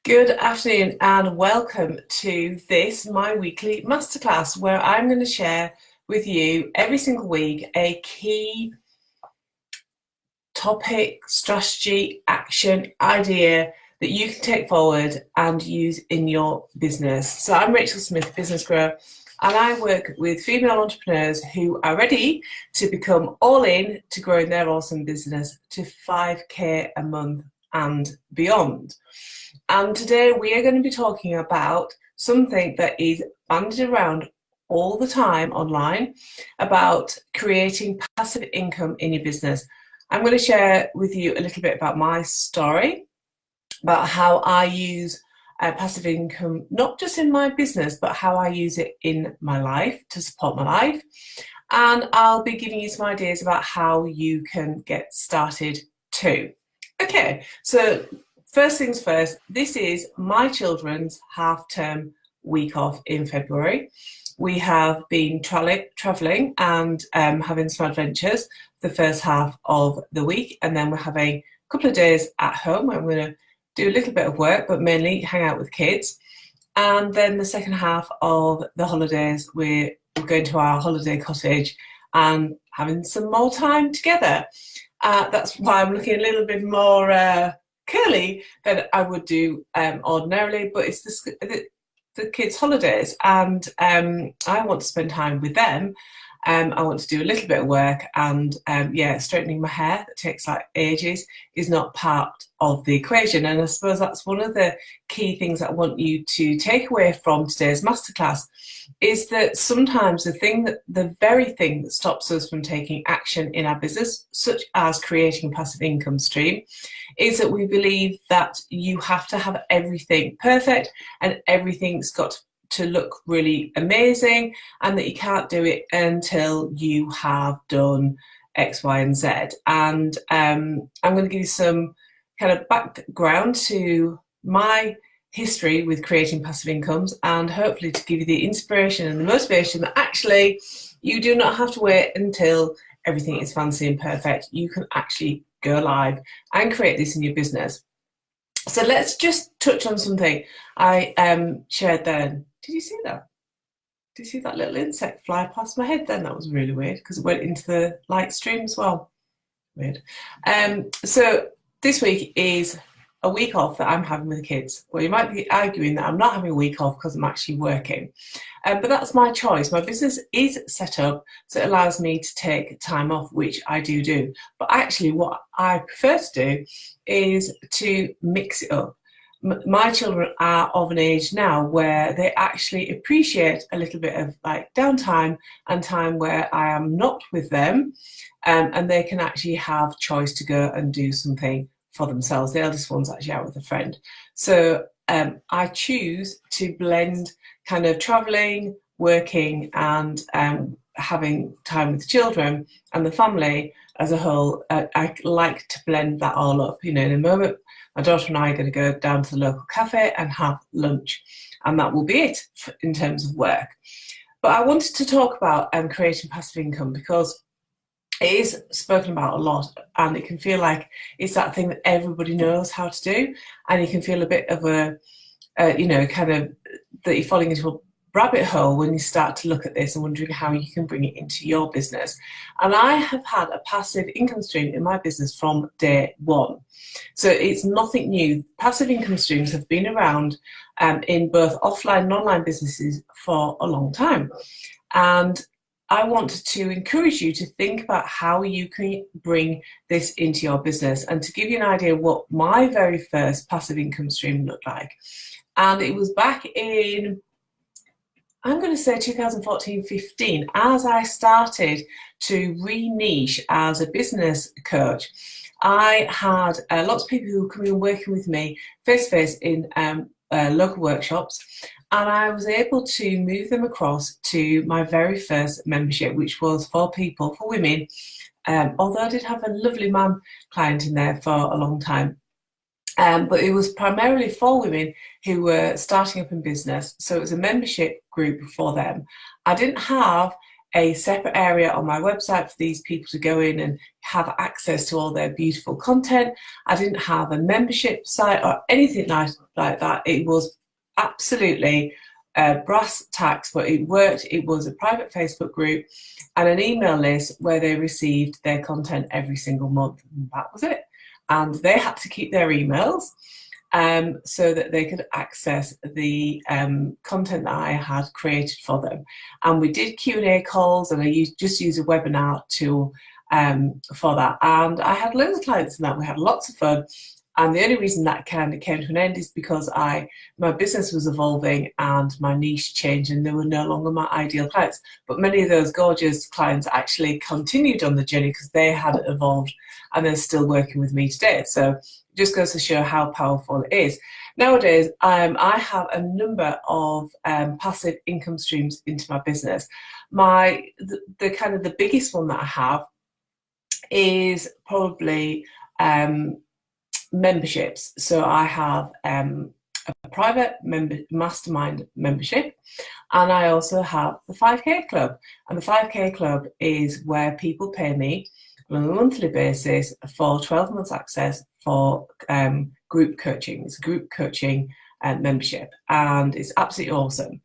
Good afternoon and welcome to this, my weekly masterclass, where I'm going to share with you every single week a key topic, strategy, action, idea that you can take forward and use in your business. So I'm Rachel Smith, business grower, and I work with female entrepreneurs who are ready to become all in to growing their awesome business to 5K a month and beyond. And today we are going to be talking about something that is bandied around all the time online about creating passive income in your business. I'm going to share with you a little bit about my story, about how I use passive income, not just in my business, but how I use it in my life to support my life. And I'll be giving you some ideas about how you can get started too. Okay, so first things first, this is my children's half-term week off in February. We have been travelling and having some adventures the first half of the week, and then we're having a couple of days at home where I'm going to do a little bit of work, but mainly hang out with kids. And then the second half of the holidays, we're going to our holiday cottage and having some more time together. That's why I'm looking a little bit more curly than I would do ordinarily, but it's the kids' holidays, and I want to spend time with them. I want to do a little bit of work, and straightening my hair that takes like ages is not part of the equation. And I suppose that's one of the key things that I want you to take away from today's masterclass, is that sometimes the very thing that stops us from taking action in our business, such as creating a passive income stream, is that we believe that you have to have everything perfect and everything's got to look really amazing, and that you can't do it until you have done X, Y, and Z. And I'm going to give you some kind of background to my history with creating passive incomes, and hopefully to give you the inspiration and the motivation that actually you do not have to wait until everything is fancy and perfect. You can actually go live and create this in your business. So let's just touch on something I shared then. Did you see that? Did you see that little insect fly past my head then? That was really weird because it went into the light stream as well. Weird. So this week is a week off that I'm having with the kids. Well, you might be arguing that I'm not having a week off because I'm actually working. But that's my choice. My business is set up so it allows me to take time off, which I do. But actually what I prefer to do is to mix it up. My children are of an age now where they actually appreciate a little bit of like downtime and time where I am not with them, and they can actually have choice to go and do something for themselves. The eldest one's actually out with a friend. So I choose to blend kind of traveling, working, and having time with the children and the family as a whole. I like to blend that all up. You know, in a moment, my daughter and I are going to go down to the local cafe and have lunch, and that will be it in terms of work. But I wanted to talk about creating passive income because it is spoken about a lot, and it can feel like it's that thing that everybody knows how to do, and you can feel a bit of kind of that you're falling into a rabbit hole when you start to look at this and wondering how you can bring it into your business. And I have had a passive income stream in my business from day one. So it's nothing new. Passive income streams have been around in both offline and online businesses for a long time. And I want to encourage you to think about how you can bring this into your business, and to give you an idea what my very first passive income stream looked like. And it was back in, I'm going to say 2014-15, as I started to re-niche as a business coach. I had lots of people who were coming and working with me face-to-face in local workshops, and I was able to move them across to my very first membership, which was for women, although I did have a lovely man client in there for a long time. But it was primarily for women who were starting up in business. So it was a membership group for them. I didn't have a separate area on my website for these people to go in and have access to all their beautiful content. I didn't have a membership site or anything like that. It was absolutely brass tacks, but it worked. It was a private Facebook group and an email list where they received their content every single month. And that was it. And they had to keep their emails so that they could access the content that I had created for them. And we did Q&A calls, and I just used a webinar tool for that. And I had loads of clients in that. We had lots of fun. And the only reason that kind of came to an end is because my business was evolving and my niche changed, and they were no longer my ideal clients. But many of those gorgeous clients actually continued on the journey because they had evolved and they're still working with me today. So it just goes to show how powerful it is. Nowadays, I have a number of passive income streams into my business. The kind of the biggest one that I have is probably memberships. So I have a private mastermind membership, and I also have the 5K Club. And the 5K Club is where people pay me on a monthly basis for 12 months access for group coaching. It's a group coaching membership, and it's absolutely awesome.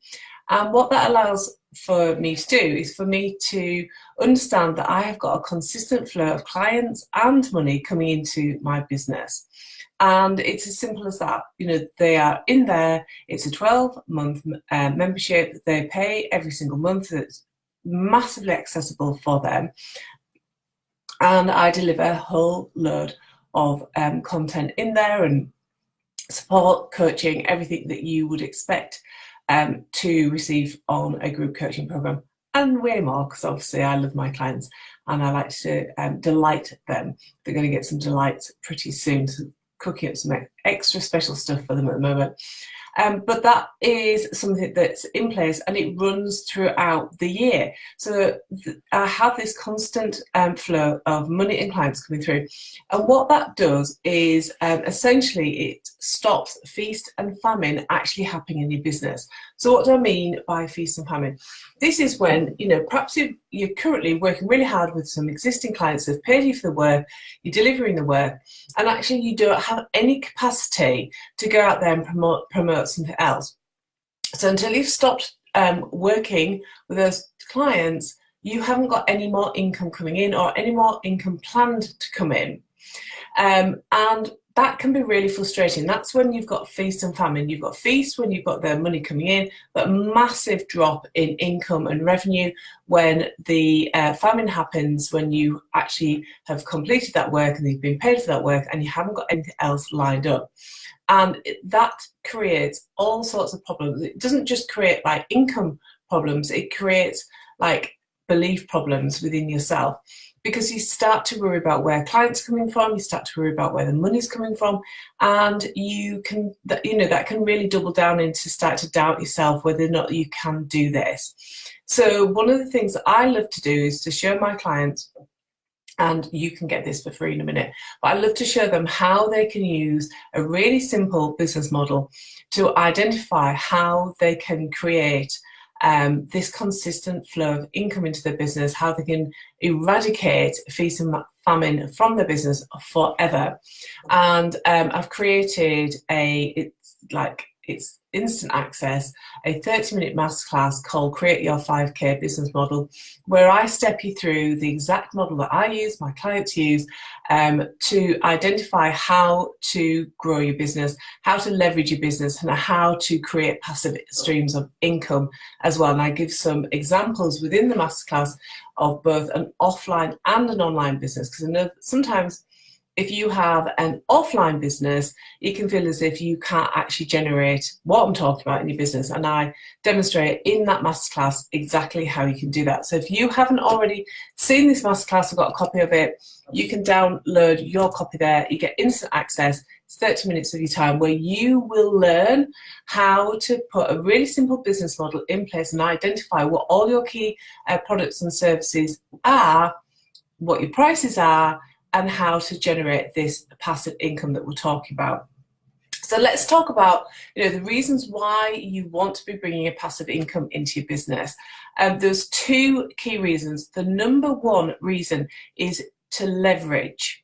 And what that allows for me to do is for me to understand that I have got a consistent flow of clients and money coming into my business. And it's as simple as that. You know, they are in there. It's a 12-month membership. They pay every single month. It's massively accessible for them. And I deliver a whole load of content in there, and support, coaching, everything that you would expect to receive on a group coaching program, and way more, because obviously I love my clients and I like to delight them. They're going to get some delights pretty soon, so cooking up some extra special stuff for them at the moment. But that is something that's in place, and it runs throughout the year. So I have this constant flow of money and clients coming through. And what that does is essentially it stops feast and famine actually happening in your business. So what do I mean by feast and famine? This is when, you know, perhaps you're currently working really hard with some existing clients that have paid you for the work, you're delivering the work, and actually you don't have any capacity to go out there and promote something else. So until you've stopped working with those clients, you haven't got any more income coming in or any more income planned to come in. And that can be really frustrating. That's when you've got feast and famine. You've got feast when you've got the money coming in, but massive drop in income and revenue when the famine happens, when you actually have completed that work and you've been paid for that work and you haven't got anything else lined up. And that creates all sorts of problems. It doesn't just create like income problems, it creates like belief problems within yourself. Because you start to worry about where clients are coming from, you start to worry about where the money's coming from, and that can really double down into start to doubt yourself whether or not you can do this. So one of the things that I love to do is to show my clients, and you can get this for free in a minute, but I love to show them how they can use a really simple business model to identify how they can create this consistent flow of income into their business, how they can eradicate feast and famine from their business forever. And I've created it's instant access, a 30-minute masterclass called Create Your 5K Business Model, where I step you through the exact model that I use, my clients use, to identify how to grow your business, how to leverage your business, and how to create passive streams of income as well. And I give some examples within the masterclass of both an offline and an online business, because I know sometimes if you have an offline business, you can feel as if you can't actually generate what I'm talking about in your business. And I demonstrate in that masterclass exactly how you can do that. So if you haven't already seen this masterclass, I've got a copy of it, you can download your copy there. You get instant access. It's 30 minutes of your time where you will learn how to put a really simple business model in place and identify what all your key products and services are, what your prices are, and how to generate this passive income that we're talking about. So let's talk about, the reasons why you want to be bringing a passive income into your business. There's two key reasons. The number one reason is to leverage.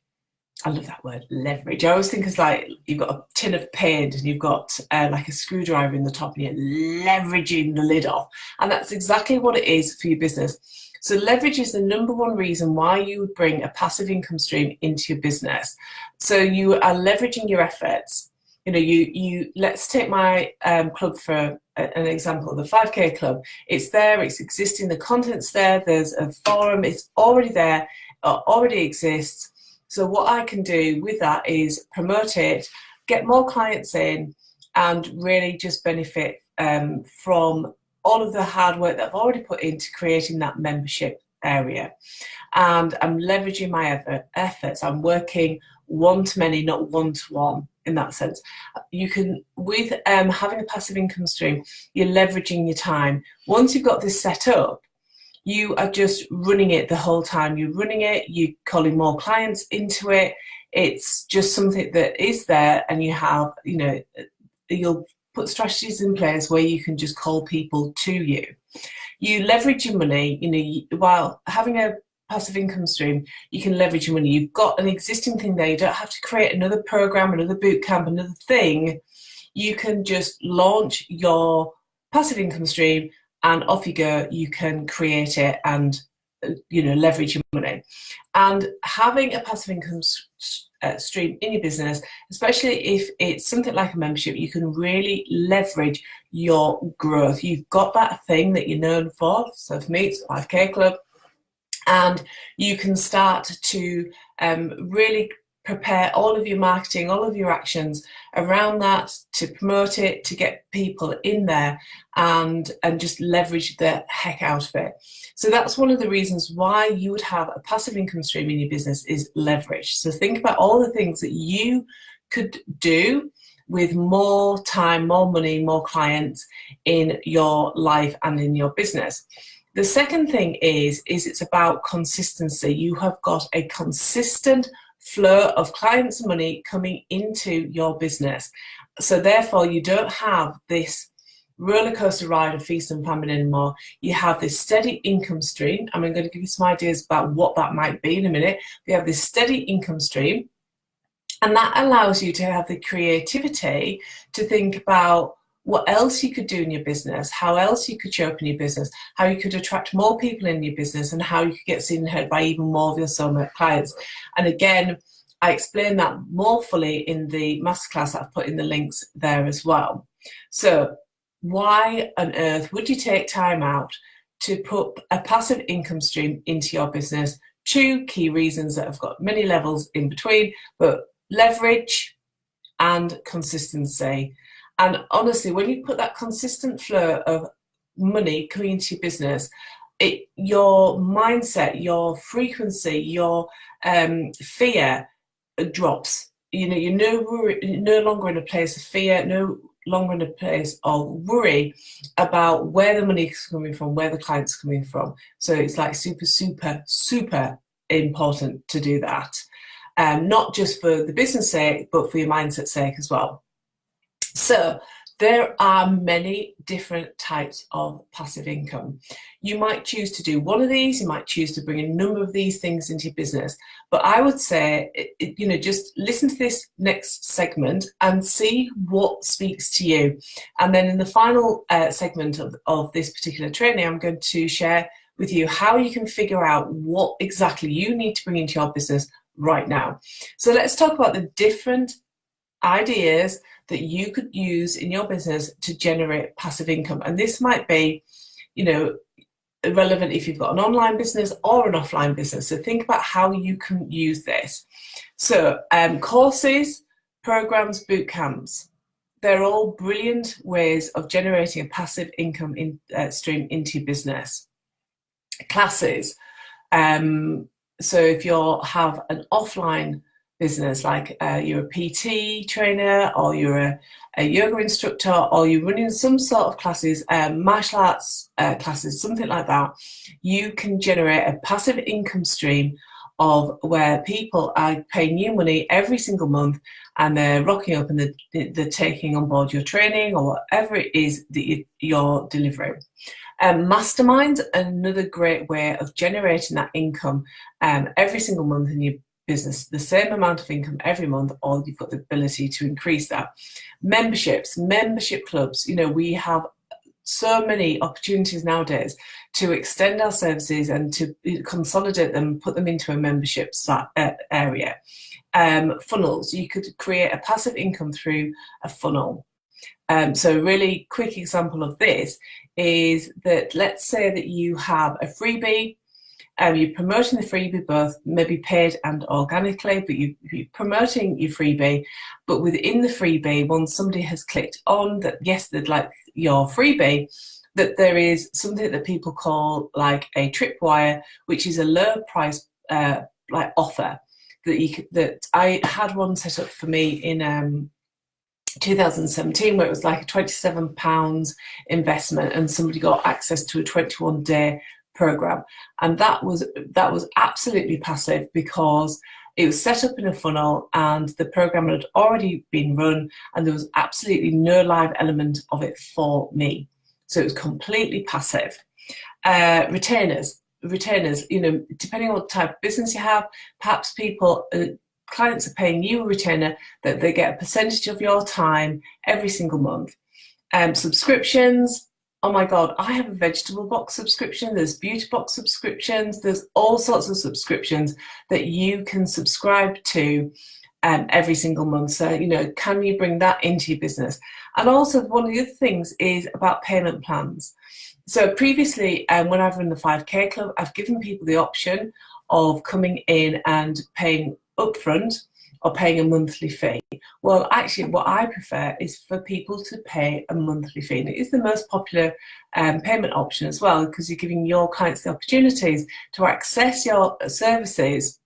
I love that word, leverage. I always think it's like you've got a tin of paint and you've got like a screwdriver in the top and you're leveraging the lid off. And that's exactly what it is for your business. So leverage is the number one reason why you would bring a passive income stream into your business. So you are leveraging your efforts. You let's take my club for an example, the 5K club. It's there, it's existing, the content's there, there's a forum, it's already there, already exists. So what I can do with that is promote it, get more clients in, and really just benefit from all of the hard work that I've already put into creating that membership area. And I'm leveraging my efforts. I'm working one-to-many, not one-to-one in that sense. You can, with having a passive income stream, you're leveraging your time. Once you've got this set up, you are just running it the whole time. You're running it, you're calling more clients into it. It's just something that is there, and you have, you'll put strategies in place where you can just call people to you. You leverage your money, while having a passive income stream, you can leverage your money. You've got an existing thing there. You don't have to create another program, another boot camp, another thing. You can just launch your passive income stream and off you go. You can create it and leverage your money. And having a passive income stream in your business, especially if it's something like a membership, you can really leverage your growth. You've got that thing that you're known for. So for me, it's 5K club. And you can start to really prepare all of your marketing, all of your actions around that to promote it, to get people in there and just leverage the heck out of it. So that's one of the reasons why you would have a passive income stream in your business, is leverage. So think about all the things that you could do with more time, more money, more clients in your life and in your business. The second thing is it's about consistency. You have got a consistent flow of clients and money coming into your business. So therefore, you don't have this roller coaster ride of feast and famine anymore. You have this steady income stream. I'm going to give you some ideas about what that might be in a minute. You have this steady income stream, and that allows you to have the creativity to think about what else you could do in your business, how else you could show up in your business, how you could attract more people in your business, and how you could get seen and heard by even more of your soulmate clients. And again, I explain that more fully in the masterclass that I've put in the links there as well. So why on earth would you take time out to put a passive income stream into your business? Two key reasons that have got many levels in between, but leverage and consistency. And honestly, when you put that consistent flow of money coming into your business, your mindset, your frequency, your fear drops. You're no longer in a place of fear, no longer in a place of worry about where the money is coming from, where the client's coming from. So it's like super, super, super important to do that. Not just for the business sake, but for your mindset's sake as well. So there are many different types of passive income. You might choose to do one of these, you might choose to bring a number of these things into your business, but I would say, just listen to this next segment and see what speaks to you. And then in the final segment of this particular training, I'm going to share with you how you can figure out what exactly you need to bring into your business right now. So let's talk about the different ideas that you could use in your business to generate passive income. And this might be, relevant if you've got an online business or an offline business. So think about how you can use this. So courses, programs, boot camps, they're all brilliant ways of generating a passive income stream into your business. Classes. So if you have an offline business, like you're a PT trainer, or you're a yoga instructor, or you're running some sort of classes, martial arts classes, something like that, you can generate a passive income stream of where people are paying you money every single month, and they're rocking up and they're taking on board your training or whatever it is that you're delivering. Masterminds, another great way of generating that income every single month in your business, the same amount of income every month, or you've got the ability to increase that. Memberships, membership clubs, we have so many opportunities nowadays to extend our services and to consolidate them, put them into a membership area. Funnels, you could create a passive income through a funnel. So a really quick example of this is that, let's say that you have a freebie, you're promoting the freebie both maybe paid and organically, but you're promoting your freebie, but within the freebie, once somebody has clicked on that, yes, they'd like your freebie, that there is something that people call like a tripwire, which is a low price like offer that I had one set up for me in 2017, where it was like a £27 investment, and somebody got access to a 21-day program, and that was absolutely passive because it was set up in a funnel and the program had already been run, and there was absolutely no live element of it for me. So it was completely passive. Retainers, depending on what type of business you have, perhaps clients are paying you a retainer that they get a percentage of your time every single month. Subscriptions, oh my God, I have a vegetable box subscription, there's beauty box subscriptions, there's all sorts of subscriptions that you can subscribe to every single month. So, can you bring that into your business? And also, one of the other things is about payment plans. So previously, when I've run the 5K Club, I've given people the option of coming in and paying upfront or paying a monthly fee. Well, actually, what I prefer is for people to pay a monthly fee. And it is the most popular payment option as well, because you're giving your clients the opportunities to access your services,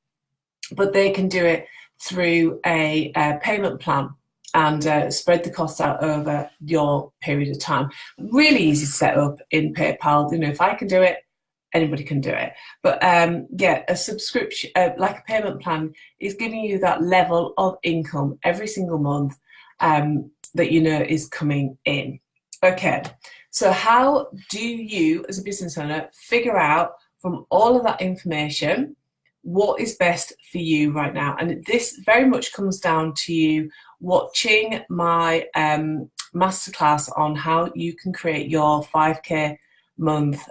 but they can do it through a payment plan and spread the costs out over your period of time. Really easy to set up in PayPal. If I can do it, anybody can do it. But a subscription, like a payment plan, is giving you that level of income every single month that is coming in. Okay, so how do you, as a business owner, figure out from all of that information what is best for you right now? And this very much comes down to you watching my masterclass on how you can create your 5K month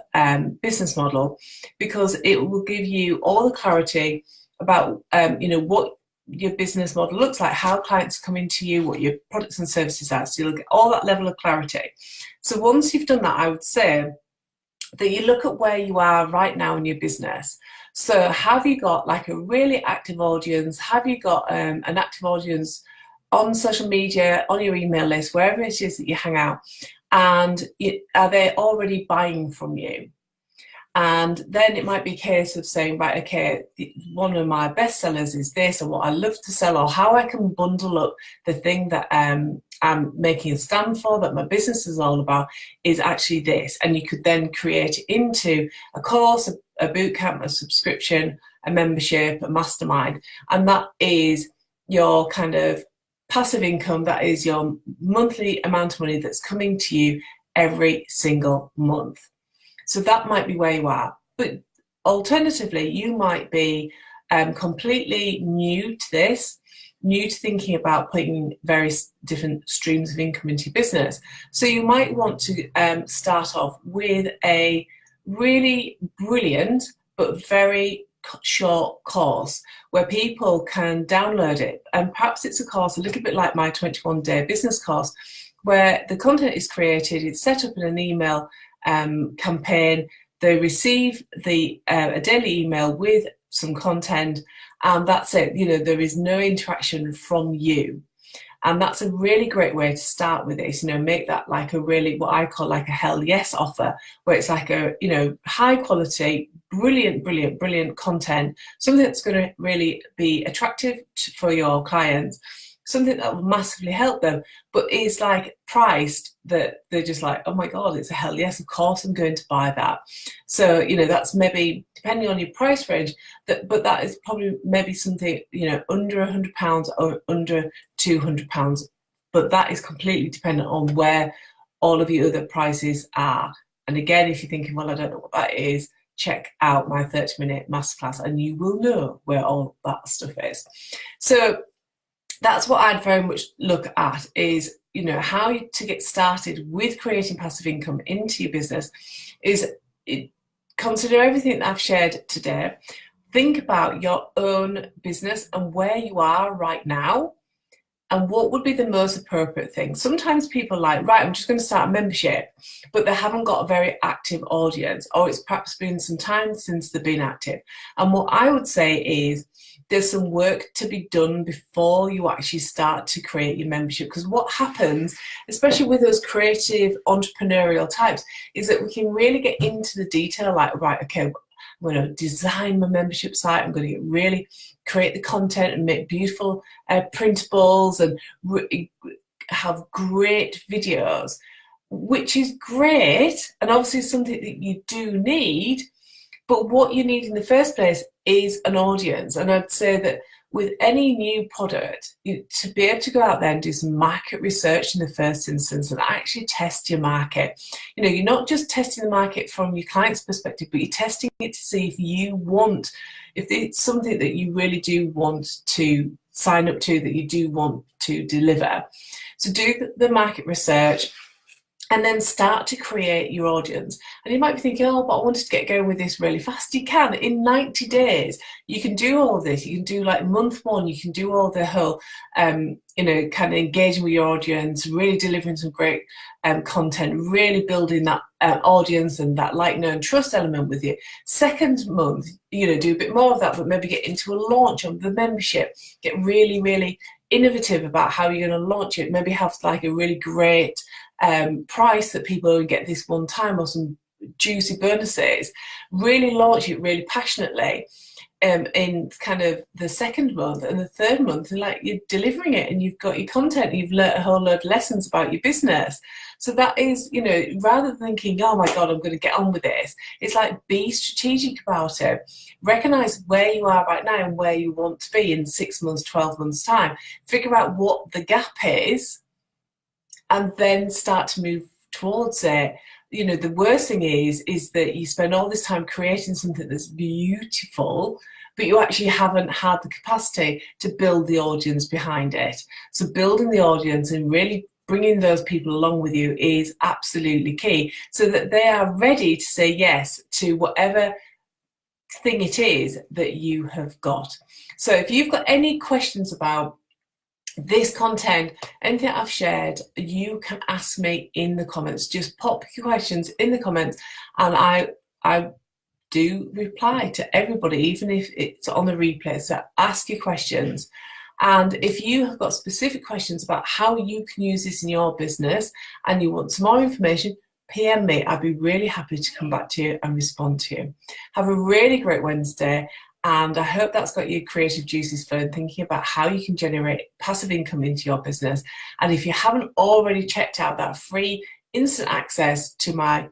business model, because it will give you all the clarity about what your business model looks like, how clients are coming to you, what your products and services are. So you'll get all that level of clarity. So once you've done that, I would say that you look at where you are right now in your business. So have you got like a really active audience? Have you got an active audience on social media, on your email list, wherever it is that you hang out? And are they already buying from you? And then it might be a case of saying, right, okay, one of my best sellers is this, or what I love to sell, or how I can bundle up the thing that I'm making a stand for, that my business is all about, is actually this. And you could then create it into a course, a boot camp, a subscription, a membership, a mastermind. And that is your kind of passive income. That is your monthly amount of money that's coming to you every single month. So that might be where you are. But alternatively, you might be completely new to this, new to thinking about putting various different streams of income into your business. So you might want to start off with a really brilliant but very short course where people can download it. And perhaps it's a course a little bit like my 21-day business course, where the content is created, it's set up in an email campaign. They receive a daily email with some content, and that's it. There is no interaction from you. And that's a really great way to start with this, make that like a really, what I call like a hell yes offer, where it's like a, high quality, brilliant content, something that's going to really be attractive for your clients, something that will massively help them, but is like priced that they're just like, oh my God, it's a hell yes, of course I'm going to buy that. So, you know, that's maybe depending on your price range, but that is probably maybe something, you know, under £100 or under £200. But that is completely dependent on where all of your other prices are. And again, if you're thinking, well, I don't know what that is, check out my 30-minute masterclass and you will know where all that stuff is. So that's what I'd very much look at is, you know, how to get started with creating passive income into your business is consider everything that I've shared today. Think about your own business and where you are right now and what would be the most appropriate thing. Sometimes people are like, right, I'm just going to start a membership, but they haven't got a very active audience, or it's perhaps been some time since they've been active. And what I would say is there's some work to be done before you actually start to create your membership. Because what happens, especially with those creative entrepreneurial types, is that we can really get into the detail, like, right, okay, I'm going to design my membership site, I'm going to really create the content and make beautiful printables and have great videos, which is great and obviously something that you do need. But what you need in the first place is an audience. And I'd say that with any new product, to be able to go out there and do some market research in the first instance and actually test your market. You know, you're not just testing the market from your client's perspective, but you're testing it to see if it's something that you really do want to sign up to, that you do want to deliver. So do the market research and then start to create your audience. And you might be thinking, oh, but I wanted to get going with this really fast. You can. In 90 days, you can do all this. You can do like month one, you can do all the whole, you know, kind of engaging with your audience, really delivering some great content, really building that audience and that like, know and trust element with you. Second month, you know, do a bit more of that, but maybe get into a launch of the membership, get really, really innovative about how you're going to launch it. Maybe have like a really great price that people will get this one time or some juicy bonuses. Really launch it really passionately in kind of the second month and the third month, and like you're delivering it and you've got your content, you've learnt a whole load of lessons about your business. So that is, you know, rather than thinking, oh my God, I'm going to get on with this, it's like be strategic about it. Recognize where you are right now and where you want to be in 6 months, 12 months time. Figure out what the gap is and then start to move towards it. You know, the worst thing is that you spend all this time creating something that's beautiful, but you actually haven't had the capacity to build the audience behind it. So building the audience and really bringing those people along with you is absolutely key, so that they are ready to say yes to whatever thing it is that you have got. So if you've got any questions about this content, anything I've shared, you can ask me in the comments. Just pop your questions in the comments and I do reply to everybody, even if it's on the replay. So ask your questions. And if you have got specific questions about how you can use this in your business and you want some more information, PM me. I'd be really happy to come back to you and respond to you. Have a really great Wednesday. And I hope that's got your creative juices flowing, thinking about how you can generate passive income into your business. And if you haven't already checked out that free instant access to my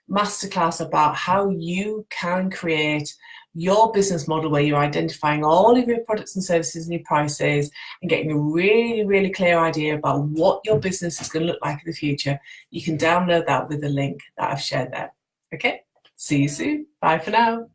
masterclass about how you can create your business model where you're identifying all of your products and services and your prices and getting a really, really clear idea about what your business is going to look like in the future, you can download that with the link that I've shared there. Okay, see you soon. Bye for now.